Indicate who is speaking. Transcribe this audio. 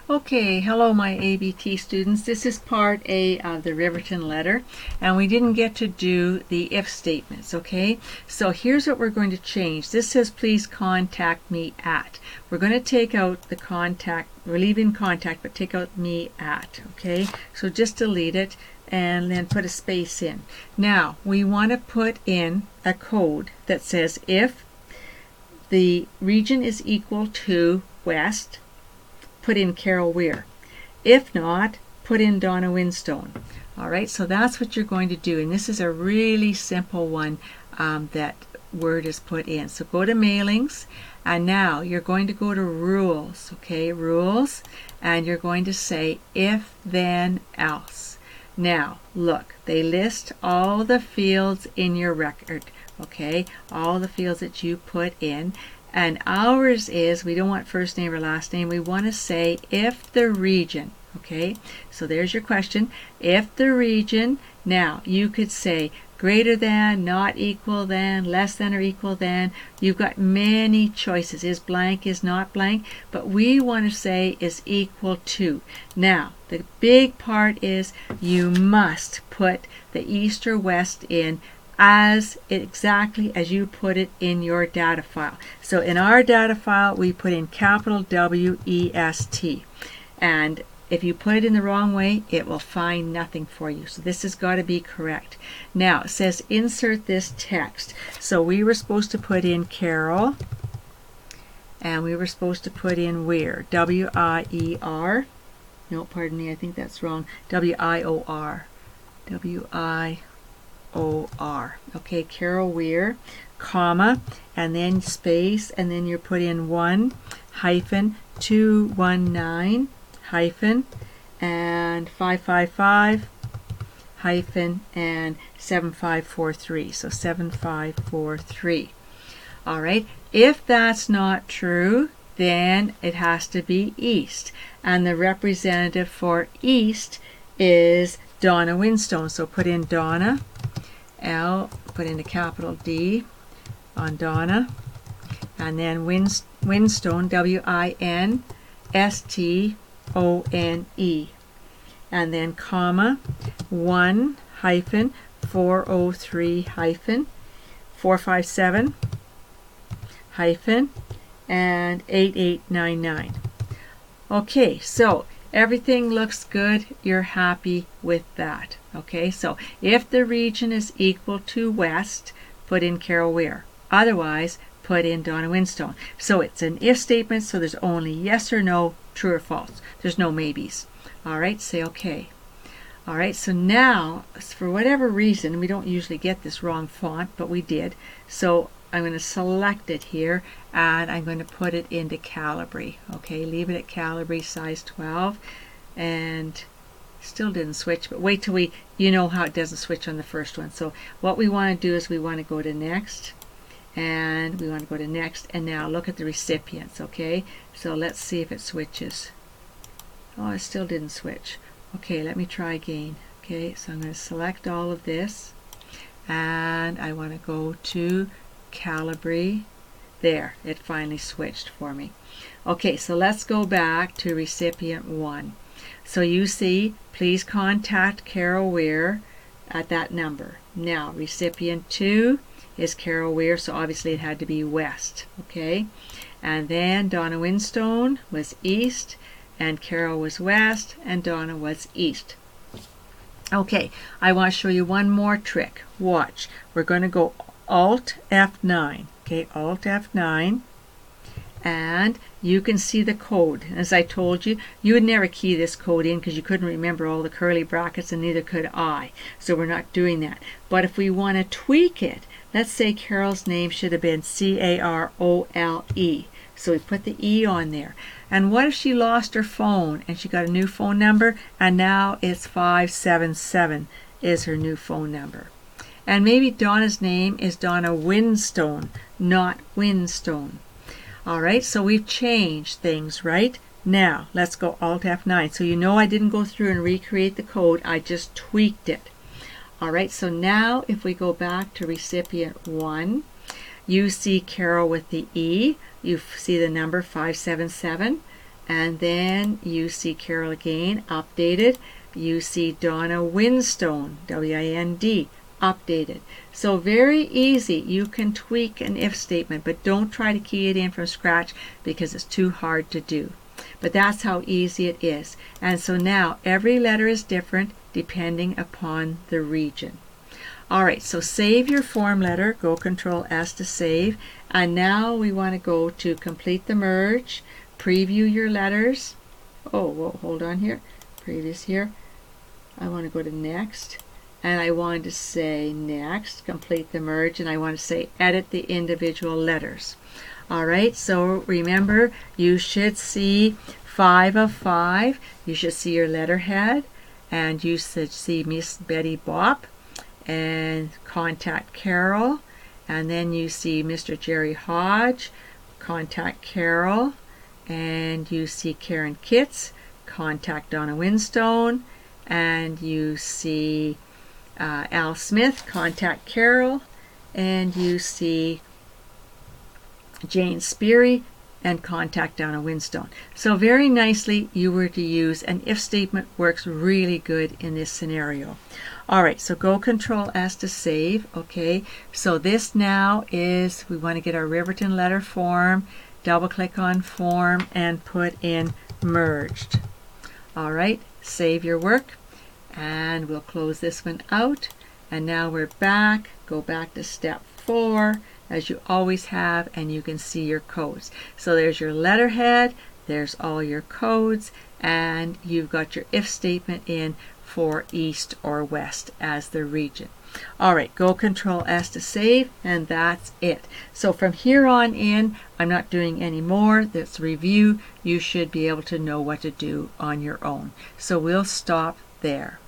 Speaker 1: Okay, hello my ABT students. This is part A of the Riverton letter, and we didn't get to do the if statements, okay? So here's what we're going to change. This says please contact me at. We're going to take out the contact, we're leaving contact, but take out me at, okay? So just delete it and then put a space in. Now, we want to put in a code that says if the region is equal to west, put in Carol Weir. If not, put in Donna Winstone. Alright, so that's what you're going to do, and this is a really simple one that Word is put in. So go to mailings, and now you're going to go to rules, okay, rules, and you're going to say if then else. Now look, they list all the fields in your record, okay, all the fields that you put in. And ours is, we don't want first name or last name, we want to say if the region, okay? So there's your question, if the region, now you could say greater than, not equal than, less than or equal than. You've got many choices, is blank, is not blank, but we want to say is equal to. Now, the big part is you must put the east or west in as exactly as you put it in your data file. So in our data file we put in capital W-E-S-T, and if you put it in the wrong way it will find nothing for you. So this has got to be correct. Now it says insert this text. So we were supposed to put in Carol, and we were supposed to put in Weir, W-I-E-R, no, pardon me, I think that's wrong, W-I-O-R, W-I-O-R. Okay, Carol Weir, comma, and then space, and then you put in 1-219 hyphen and 555 hyphen and 7543. So 7543. All right. If that's not true, then it has to be east, and the representative for east is Donna Winstone. So put in Donna, L, put in a capital D on Donna, and then Winstone, W-I-N-S-T-O-N-E, and then comma, 1 hyphen 403 hyphen 457 hyphen and 8899. Okay, so everything looks good. You're happy with that. Okay, so if the region is equal to west, put in Carol Weir. Otherwise, put in Donna Winstone. So it's an if statement, so there's only yes or no, true or false. There's no maybes. All right, say okay. All right, so now, for whatever reason, we don't usually get this wrong font, but we did. So I'm going to select it here, and I'm going to put it into Calibri. Okay, leave it at Calibri size 12, and still didn't switch, but wait till you know how it doesn't switch on the first one. So what we want to do is we want to go to next, and we want to go to next, and now look at the recipients. Okay, so let's see if it switches. Oh, it still didn't switch. Okay, let me try again. Okay, so I'm going to select all of this, and I want to go to Calibri. There, it finally switched for me. Okay, so let's go back to recipient 1. So you see, please contact Carol Weir at that number. Now, recipient 2 is Carol Weir, so obviously it had to be west. Okay, and then Donna Winstone was east, and Carol was west, and Donna was east. Okay, I want to show you one more trick. Watch. We're going to go Alt F9. Okay, Alt F9, and you can see the code. As I told you, you would never key this code in because you couldn't remember all the curly brackets, and neither could I. So we're not doing that. But if we want to tweak it, let's say Carol's name should have been C-A-R-O-L-E. So we put the E on there. And what if she lost her phone and she got a new phone number, and now it's 577 is her new phone number? And maybe Donna's name is Donna Winstone, not Winstone. All right, so we've changed things, right? Now, let's go Alt F9. So you know I didn't go through and recreate the code, I just tweaked it. All right, so now if we go back to recipient 1, you see Carol with the E, you see the number 577, and then you see Carol again, updated. You see Donna Winstone, W-I-N-D, updated. So very easy. You can tweak an if statement, but don't try to key it in from scratch because it's too hard to do. But that's how easy it is. And so now every letter is different depending upon the region. Alright, so save your form letter. Go Control S to save. And now we want to go to complete the merge. Preview your letters. Oh, whoa, hold on here. Previous here. I want to go to next. And I want to say next, complete the merge. And I want to say edit the individual letters. Alright, so remember, you should see 5 of 5. You should see your letterhead. And you should see Miss Betty Bopp. And contact Carol, and then you see Mr. Jerry Hodge, contact Carol, and you see Karen Kitts, contact Donna Winstone, and you see Al Smith, contact Carol, and you see Jane Speary, and contact Donna Winstone. So very nicely you were to use an if statement. Works really good in this scenario. Alright, so go Control S to save. Okay, so this now is, we want to get our Riverton letter form, double click on form and put in merged. Alright, save your work and we'll close this one out. And now we're back, go back to step 4 as you always have, and you can see your codes. So there's your letterhead, there's all your codes, and you've got your if statement in for east or west as the region. Alright, go Control S to save, and that's it. So from here on in, I'm not doing any more. This review, you should be able to know what to do on your own. So we'll stop there.